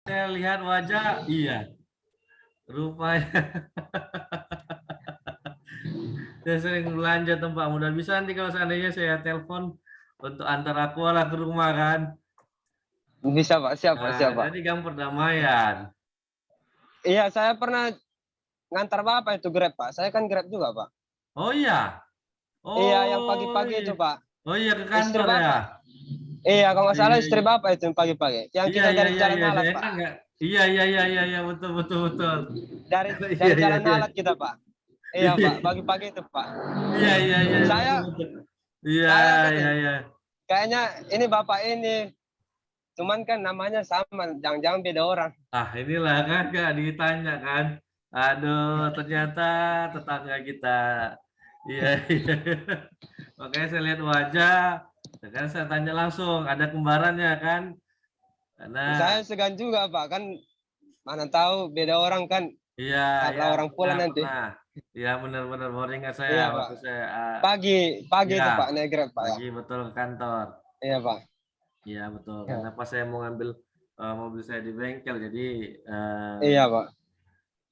Saya lihat wajah, iya, rupanya saya sering belanja tuh, Pak. Mudah bisa nanti kalau seandainya saya telepon untuk antar aku lah ke rumah kan. Bisa Pak, siap Pak, Nah, siap Pak. jadi Gang Perdamaian. Iya, saya pernah ngantar Bapak itu Grab Pak, saya kan Grab juga Pak. Oh iya? Iya, yang Oh pagi-pagi iya. itu Pak. Oh iya ke Istri kantor ya? Bapak iya, kalau nggak salah Iya istri iya. Bapak itu yang pagi-pagi, yang Iya kita iya dari iya Jalan iya, Halat saya Pak. kan nggak iya iya iya iya iya, betul betul betul. Dari Iya dari iya Jalan iya. Halat kita Pak. Iya Iya Pak, pagi-pagi itu Pak. iya iya iya, betul Saya betul. Iya saya kan iya iya. kayaknya ini Bapak ini, cuman kan namanya sama, jangan-jangan beda orang. Ah, inilah kan Kak ditanya kan. Aduh, ternyata tetangga kita. Iya, iya. Makanya saya lihat wajah, kan saya tanya langsung, ada kembarannya kan? Karena Saya segan juga Pak, kan mana tahu beda orang kan, iya, iya, salah orang pula pernah, nanti. pernah. Iya, benar-benar baru ingat saya Iya Pak, waktu saya, pagi pagi iya, itu Pak naik Grab Pak ya. pagi betul ke kantor. Iya Pak. Iya, betul. Karena Iya, pas saya mau ngambil mobil saya di bengkel, jadi iya Pak.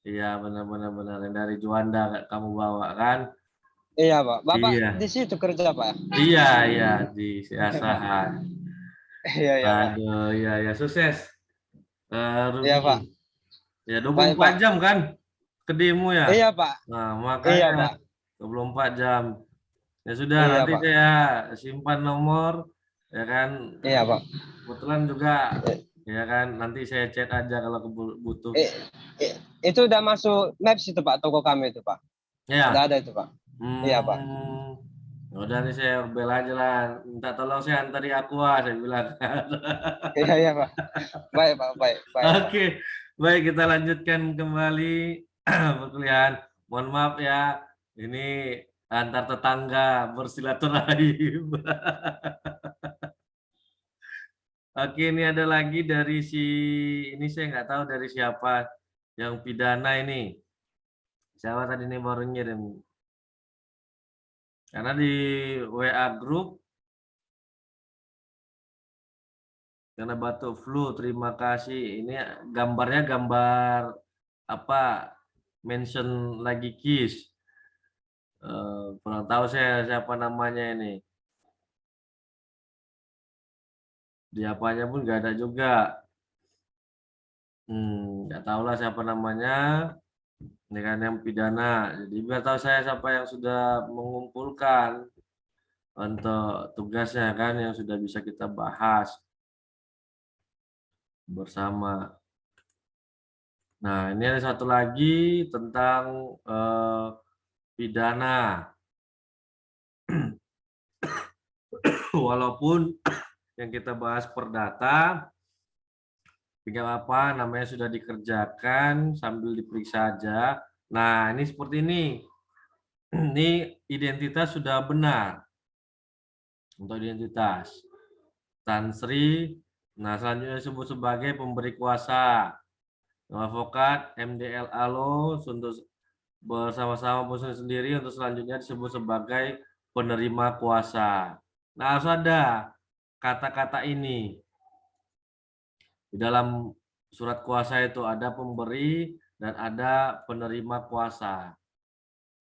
iya benar-benar benar yang dari Juanda kamu bawa kan? Iya Pak. Bapak di Iya. situ kerja Pak ya? Iya iya, di si Asahan. Iya iya Pak. Aduh, iya iya, sukses, Iya Rudy. Pak. Ya 24 Baik Pak. jam kan ke demo ya? Iya Pak. Nah, Iya makanya Pak. 24 jam. Ya sudah, Iya nanti Pak. saya simpan nomor, ya kan, Iya Pak. kebetulan juga, ya kan, nanti saya chat aja kalau butuh. Eh, eh, itu udah masuk Maps itu Pak, toko kami itu Pak. Udah Ya, ada itu Pak. Iya Pak. ya udah nih saya bel aja lah, minta tolong saya antar di Aqua, saya bilang. Iya iya Pak. Baik Pak, baik, baik Pak. Oke, baik kita lanjutkan kembali perkuliahan. Mohon maaf ya, ini antar tetangga bersilaturahim. Oke, ini ada lagi dari ini saya nggak tahu dari siapa yang pidana ini. Siapa tadi ini baru ngirim. Karena di WA grup, karena batuk flu, terima kasih. Ini gambarnya gambar apa? Mention lagi KIS. Kurang tahu saya siapa namanya ini. Di apanya pun nggak ada juga. Nggak tahu lah siapa namanya. Ini kan yang pidana. Jadi biar tahu saya siapa yang sudah mengumpulkan untuk tugasnya kan yang sudah bisa kita bahas bersama. Nah, ini ada satu lagi tentang pidana. Walaupun yang kita bahas perdata, tidak apa, namanya sudah dikerjakan sambil diperiksa aja. Nah, ini seperti ini. Ini identitas sudah benar untuk identitas. Tan Sri, nah selanjutnya disebut sebagai pemberi kuasa. Advokat MDL Alo untuk bersama-sama sendiri untuk selanjutnya disebut sebagai penerima kuasa. Nah, harus ada kata-kata ini. Di dalam surat kuasa itu ada pemberi dan ada penerima kuasa.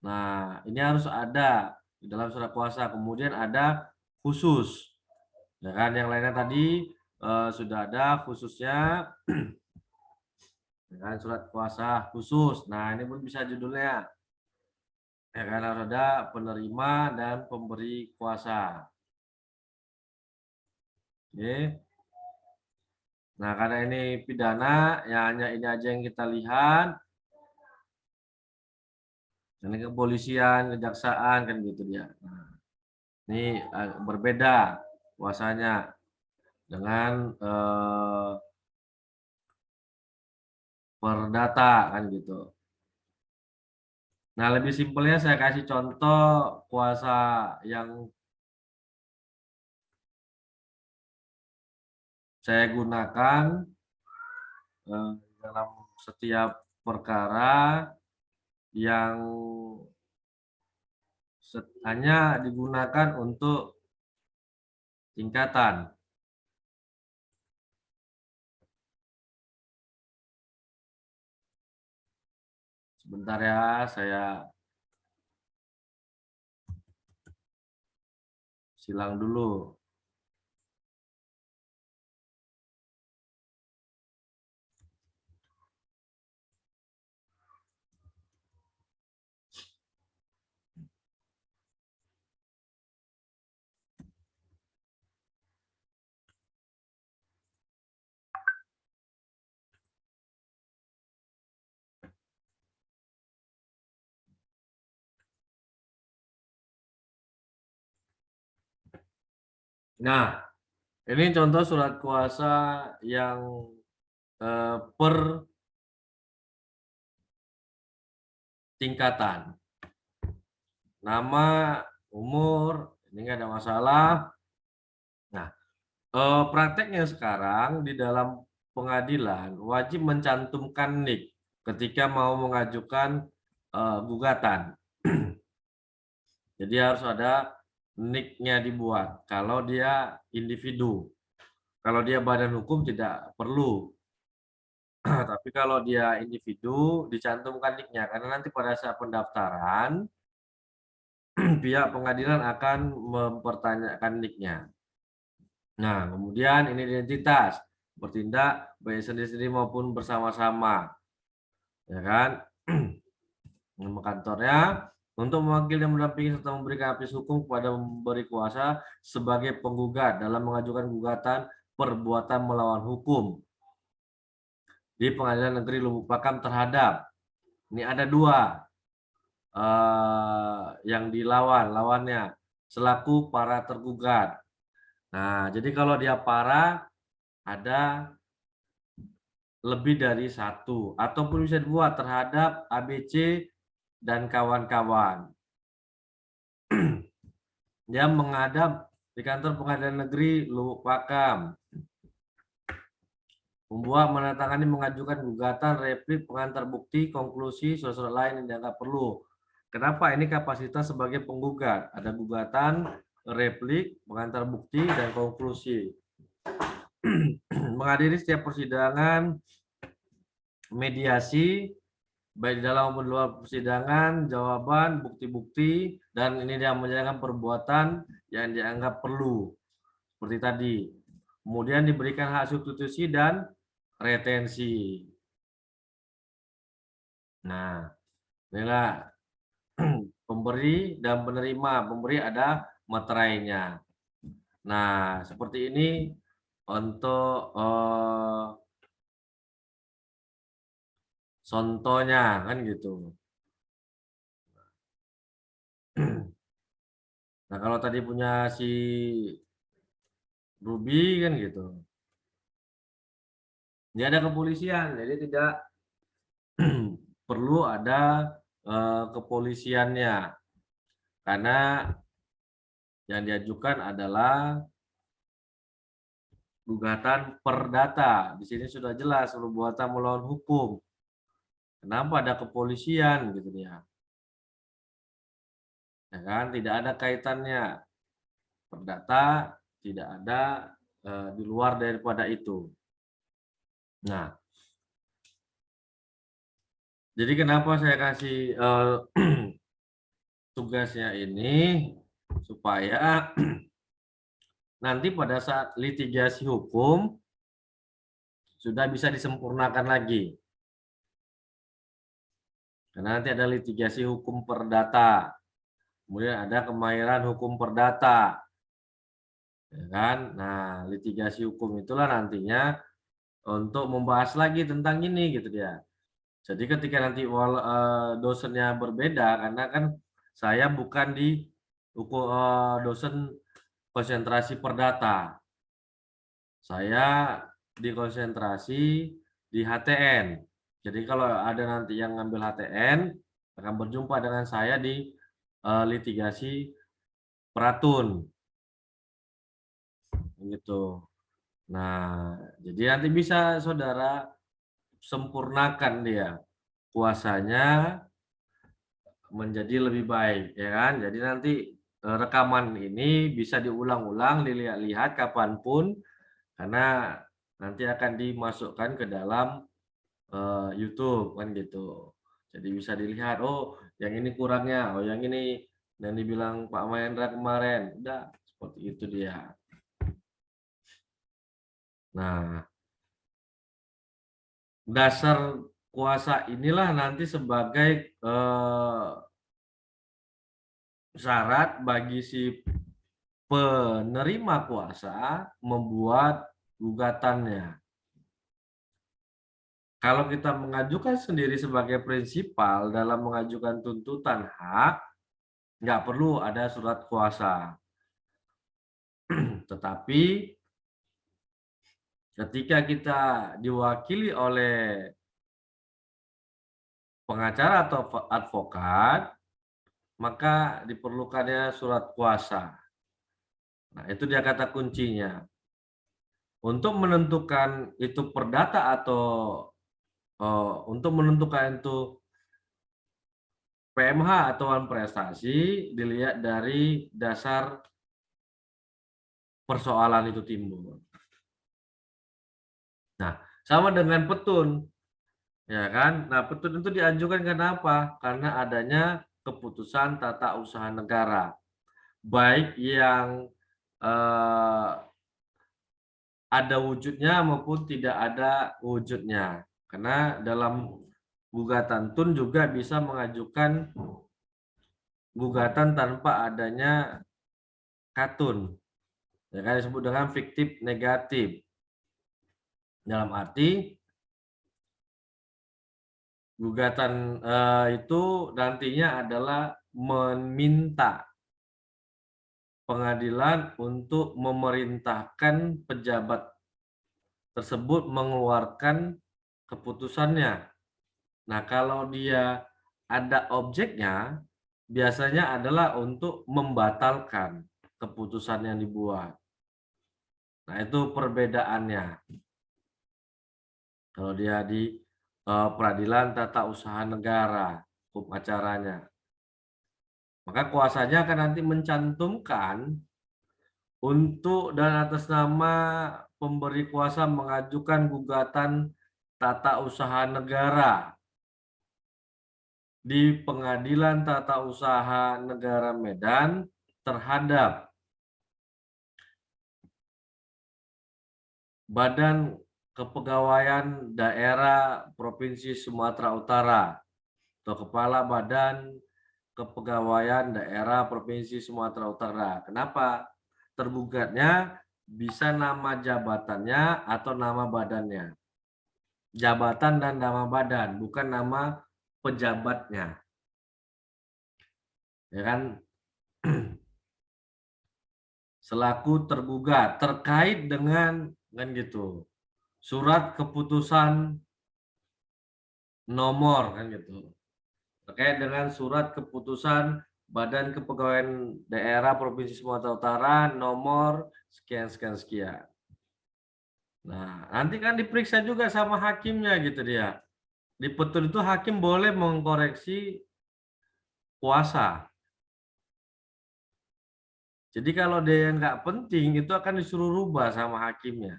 Nah, ini harus ada di dalam surat kuasa. Kemudian ada khusus. Ya kan, yang lainnya tadi sudah ada khususnya, ya kan, surat kuasa khusus. Nah, ini pun bisa judulnya. Ya kan, harus ada penerima dan pemberi kuasa. Oke. Nah, karena ini pidana, ya hanya ini aja yang kita lihat. Ini kepolisian, kejaksaan kan gitu dia. Nah, ini berbeda kuasanya dengan perdata kan gitu. Nah, lebih simpelnya saya kasih contoh kuasa yang saya gunakan dalam setiap perkara yang hanya digunakan untuk tingkatan. Sebentar ya, saya silang dulu. Nah, ini contoh surat kuasa yang per tingkatan. Nama, umur, ini nggak ada masalah. Nah, prakteknya sekarang di dalam pengadilan wajib mencantumkan NIK ketika mau mengajukan gugatan. Jadi harus ada NIK-nya dibuat kalau dia individu. Kalau dia badan hukum tidak perlu. Tapi kalau dia individu dicantumkan NIK-nya karena nanti pada saat pendaftaran pihak pengadilan akan mempertanyakan NIK-nya. Nah, kemudian ini identitas, bertindak baik sendiri-sendiri maupun bersama-sama. Ya kan? Nama kantornya untuk mewakili dan mendampingi serta memberikan apis hukum kepada pemberi kuasa sebagai penggugat dalam mengajukan gugatan perbuatan melawan hukum di Pengadilan Negeri Lubuk Pakam terhadap, ini ada dua yang dilawan, lawannya selaku para tergugat. Nah, jadi kalau dia para ada lebih dari satu ataupun bisa dibuat terhadap ABC dan kawan-kawan yang menghadap di kantor Pengadilan Negeri Lubuk Pakam, membuat, menandatangani, mengajukan gugatan, replik, pengantar bukti, konklusi, surat-surat lain yang dianggap perlu. Kenapa? Ini kapasitas sebagai penggugat. Ada gugatan, replik, pengantar bukti, dan konklusi. Menghadiri setiap persidangan, mediasi, baik di dalam maupun luar persidangan, jawaban, bukti-bukti, dan ini dia menjalankan perbuatan yang dianggap perlu. Seperti tadi. Kemudian diberikan hak substitusi dan retensi. Nah, inilah pemberi dan penerima. Pemberi ada materainya. Nah, seperti ini untuk contohnya kan gitu. Nah, kalau tadi punya si Ruby kan gitu. Dia ada kepolisian, jadi tidak perlu ada kepolisiannya. Karena yang diajukan adalah gugatan perdata. Di sini sudah jelas perbuatan melawan hukum. Kenapa ada kepolisian gitu ya? Ya kan, tidak ada kaitannya. Perdata tidak ada di luar daripada itu. Nah, jadi kenapa saya kasih tugasnya ini supaya nanti pada saat litigasi hukum sudah bisa disempurnakan lagi. Karena nanti ada litigasi hukum perdata. Kemudian ada kemahiran hukum perdata. Ya kan? Nah, litigasi hukum itulah nantinya untuk membahas lagi tentang ini gitu dia. Jadi ketika nanti dosennya berbeda karena kan saya bukan di dosen konsentrasi perdata. Saya di konsentrasi di HTN. Jadi kalau ada nanti yang ngambil HTN akan berjumpa dengan saya di litigasi peratun. Gitu. Nah, jadi nanti bisa saudara sempurnakan dia kuasanya menjadi lebih baik, ya kan? Jadi nanti rekaman ini bisa diulang-ulang, dilihat-lihat kapanpun, karena nanti akan dimasukkan ke dalam YouTube kan gitu. Jadi bisa dilihat, oh yang ini kurangnya, oh yang ini yang dibilang Pak Mahendra kemarin. Udah, seperti itu dia. Nah, dasar kuasa inilah nanti sebagai syarat bagi si penerima kuasa membuat gugatannya. Kalau kita mengajukan sendiri sebagai prinsipal dalam mengajukan tuntutan hak, nggak perlu ada surat kuasa. Tetapi ketika kita diwakili oleh pengacara atau advokat, maka diperlukannya surat kuasa. Nah, itu dia kata kuncinya. Untuk menentukan itu perdata atau untuk menentukan itu PMH atau prestasi dilihat dari dasar persoalan itu timbul. Nah, sama dengan petun, ya kan? Nah, petun itu diajukan kenapa? Karena adanya keputusan tata usaha negara, baik yang ada wujudnya maupun tidak ada wujudnya. Karena dalam gugatan tun juga bisa mengajukan gugatan tanpa adanya katun, ya kan, disebut dengan fiktif negatif. Dalam arti gugatan itu nantinya adalah meminta pengadilan untuk memerintahkan pejabat tersebut mengeluarkan keputusannya. Nah, kalau dia ada objeknya, biasanya adalah untuk membatalkan keputusan yang dibuat. Nah, itu perbedaannya. Kalau dia di peradilan tata usaha negara, hukum acaranya. Maka kuasanya akan nanti mencantumkan untuk dan atas nama pemberi kuasa mengajukan gugatan tata usaha negara di Pengadilan Tata Usaha Negara Medan terhadap Badan Kepegawaian Daerah Provinsi Sumatera Utara atau Kepala Badan Kepegawaian Daerah Provinsi Sumatera Utara. Kenapa? Tergugatnya bisa nama jabatannya atau nama badannya. Jabatan dan nama badan, bukan nama pejabatnya. Ya kan? Selaku tergugat terkait dengan kan gitu. Surat keputusan nomor kan gitu. Terkait dengan surat keputusan Badan Kepegawaian Daerah Provinsi Sumatera Utara nomor sekian sekian sekian. Nah, nanti kan diperiksa juga sama hakimnya gitu dia. Di petun itu hakim boleh mengkoreksi kuasa. Jadi kalau dia yang nggak penting itu akan disuruh rubah sama hakimnya.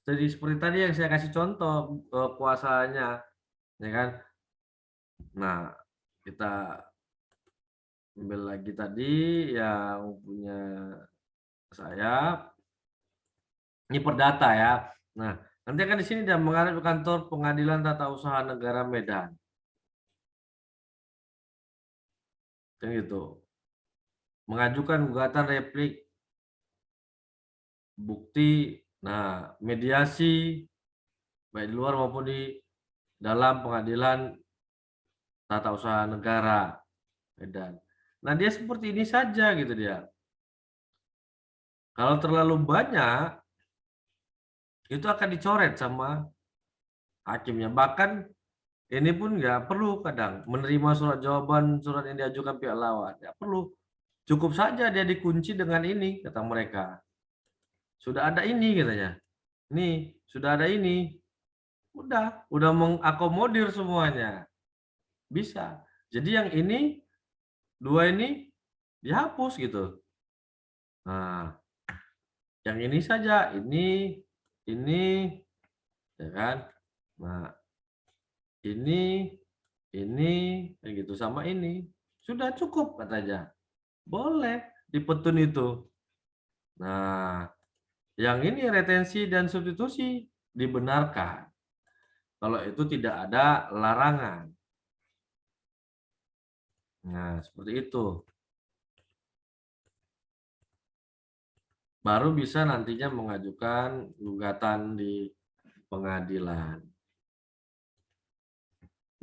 Jadi seperti tadi yang saya kasih contoh kuasanya, ya kan? Nah, kita ambil lagi tadi yang punya saya. Ini perdata ya. Nah, nanti akan di sini dia menghadap ke kantor Pengadilan Tata Usaha Negara Medan. Kan gitu. Mengajukan gugatan replik bukti, nah mediasi baik di luar maupun di dalam Pengadilan Tata Usaha Negara Medan. Nah, dia seperti ini saja gitu dia. Kalau terlalu banyak itu akan dicoret sama hakimnya. Bahkan ini pun nggak perlu kadang menerima surat jawaban surat yang diajukan pihak lawan. Nggak perlu. Cukup saja dia dikunci dengan ini, kata mereka. Sudah ada ini katanya. Nih, sudah ada ini. Udah mengakomodir semuanya. Bisa. Jadi yang ini, dua ini dihapus gitu. Nah, yang ini saja, ini, ya kan. Nah, ini ini, kayak gitu, sama ini. Sudah cukup katanya. Boleh dipetun itu. Nah, yang ini retensi dan substitusi dibenarkan. Kalau itu tidak ada larangan. Nah, seperti itu. Baru bisa nantinya mengajukan gugatan di pengadilan.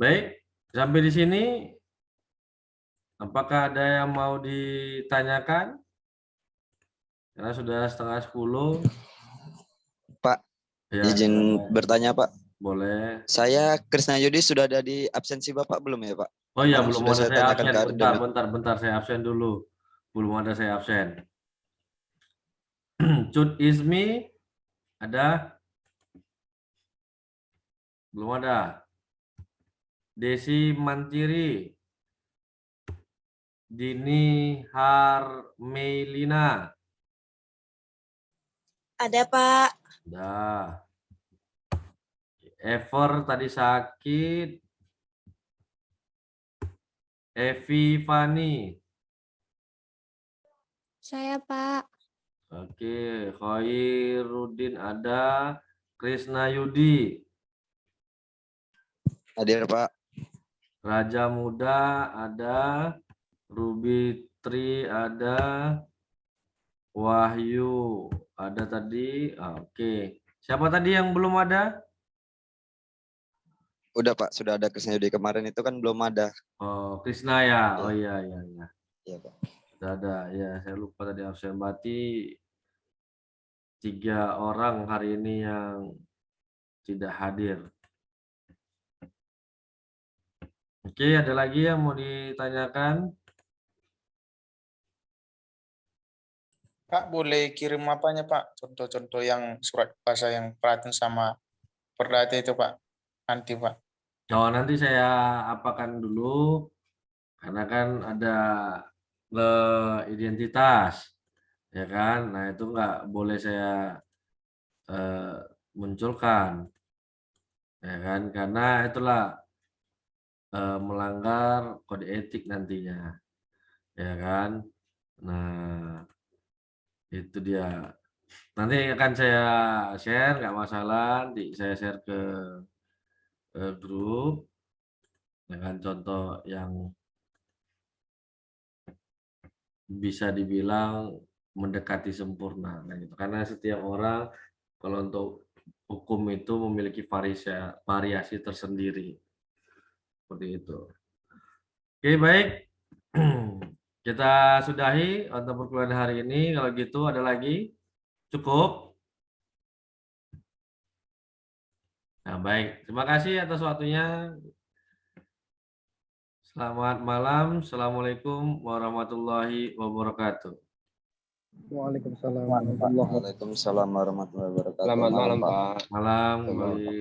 Baik, sampai di sini apakah ada yang mau ditanyakan? Karena sudah 9:30. Pak, Ya, izin silakan. bertanya Pak. Boleh. Saya Krisna Yudi sudah ada di absensi Bapak belum ya Pak? Oh iya, Kemarin belum sudah ada saya saya tanyakan absen. ke Bentar, Ardim itu. bentar, saya absen dulu. Belum ada saya absen. Cut Ismi ada? Belum ada. Desi Mantiri. Dini Harmelina. Ada, Pak. Udah. Ever tadi sakit. Evi Fani. Saya, Pak. Oke, Khairuddin ada. Krisna Yudi. Hadir Pak. Raja Muda ada. Ruby Tri ada. Wahyu ada tadi. Oke. Siapa tadi yang belum ada? Udah Pak, sudah ada Krisna Yudi kemarin itu kan belum ada. Oh, Krisna ya. Oh iya, iya, iya. Iya Pak. Sudah ada. Ya, saya lupa tadi absen. Berarti 3 orang hari ini yang tidak hadir. Oke, ada lagi yang mau ditanyakan? Pak, boleh kirim apanya, Pak? Contoh-contoh yang surat kuasa yang perhatian sama perdata itu, Pak. Nanti, Pak. Oh, nanti saya apakan dulu. Karena kan ada identitas. Ya kan? Nah, itu nggak boleh saya munculkan. Ya kan? Karena itulah melanggar kode etik nantinya. Ya kan? Nah, itu dia. Nanti akan saya share, nggak masalah. Nanti saya share ke grup dengan contoh yang bisa dibilang mendekati sempurna. Nah, gitu. Karena setiap orang kalau untuk hukum itu memiliki variasi tersendiri. Seperti itu. Oke, baik. Kita sudahi untuk perkuliahan hari ini. Kalau gitu ada lagi? Cukup? Nah, baik. Terima kasih atas waktunya. Selamat malam. Assalamualaikum warahmatullahi wabarakatuh. Waalaikumsalam warahmatullahi wabarakatuh. Waalaikumsalam warahmatullahi wabarakatuh. Selamat malam, Pak. Pak. Malam kembali.